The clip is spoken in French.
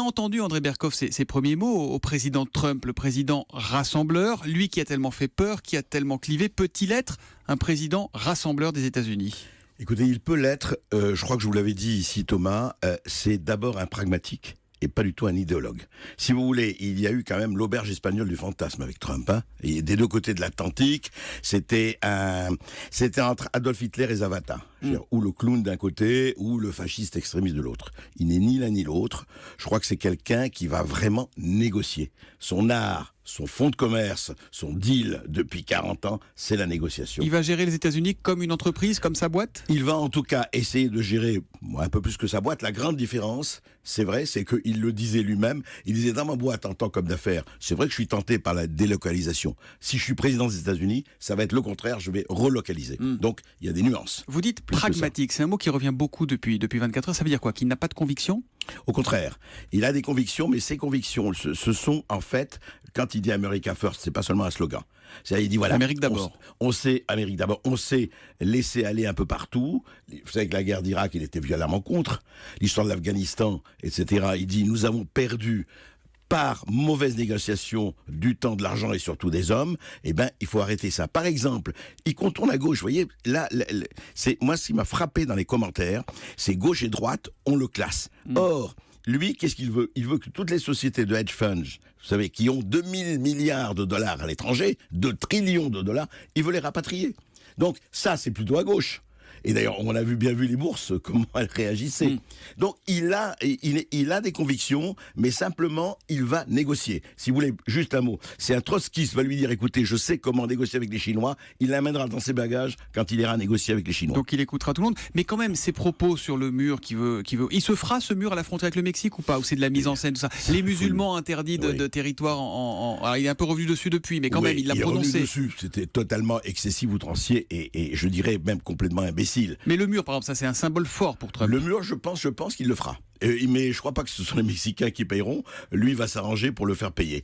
entendu, André Berkoff, ces premiers mots au président Trump, le président rassembleur, lui qui a tellement fait peur, qui a tellement clivé, peut-il être un président rassembleur des États-Unis ? Écoutez, il peut l'être. Je crois que je vous l'avais dit ici, Thomas. C'est d'abord un pragmatique et pas du tout un idéologue. Si vous voulez, il y a eu quand même l'auberge espagnole du fantasme avec Trump. Et des deux côtés de l'Atlantique, c'était entre Adolf Hitler et Zapata. Ou le clown d'un côté, ou le fasciste extrémiste de l'autre. Il n'est ni l'un ni l'autre. Je crois que c'est quelqu'un qui va vraiment négocier. Son art, son fonds de commerce, son deal depuis 40 ans, c'est la négociation. Il va gérer les États-Unis comme une entreprise, comme sa boîte ? Il va en tout cas essayer de gérer un peu plus que sa boîte. La grande différence, c'est vrai, c'est qu'il le disait lui-même. Il disait dans ma boîte en tant qu'homme d'affaires, c'est vrai que je suis tenté par la délocalisation. Si je suis président des États-Unis, ça va être le contraire, je vais relocaliser. Donc il y a des nuances. Vous dites pragmatique, c'est un mot qui revient beaucoup depuis 24 heures. Ça veut dire quoi ? Qu'il n'a pas de conviction ? Au contraire, il a des convictions, mais ces convictions, ce sont en fait, quand il dit America First, c'est pas seulement un slogan. C'est-à-dire, il dit voilà, Amérique d'abord. On sait Amérique d'abord, on sait laisser aller un peu partout. Vous savez que la guerre d'Irak, il était violemment contre. L'histoire de l'Afghanistan, etc. Il dit nous avons perdu par mauvaise négociation du temps, de l'argent et surtout des hommes, il faut arrêter ça. Par exemple, il contourne à gauche, vous voyez, là, c'est moi ce qui m'a frappé dans les commentaires, c'est gauche et droite, on le classe. Or, lui, qu'est-ce qu'il veut ? Il veut que toutes les sociétés de hedge funds, vous savez, qui ont 2000 milliards de dollars à l'étranger, 2 trillions de dollars, il veut les rapatrier. Donc ça, c'est plutôt à gauche. Et d'ailleurs, on a bien vu les bourses, comment elles réagissaient. Donc, il a des convictions, mais simplement, il va négocier. Si vous voulez, juste un mot. C'est un trotskiste va lui dire, écoutez, je sais comment négocier avec les Chinois. Il l'amènera dans ses bagages quand il ira négocier avec les Chinois. Donc, il écoutera tout le monde. Mais quand même, ses propos sur le mur il se fera ce mur à la frontière avec le Mexique ou pas ? Ou c'est de la mise en scène, tout ça ? Les musulmans interdits de territoire alors, il est un peu revenu dessus depuis, mais quand même, il l'a prononcé. Il est revenu dessus. C'était totalement excessif, outrancier et je dirais même complètement imbécile. Mais le mur, par exemple, ça c'est un symbole fort pour Trump. Le mur, je pense qu'il le fera. Mais je crois pas que ce sont les Mexicains qui payeront. Lui va s'arranger pour le faire payer.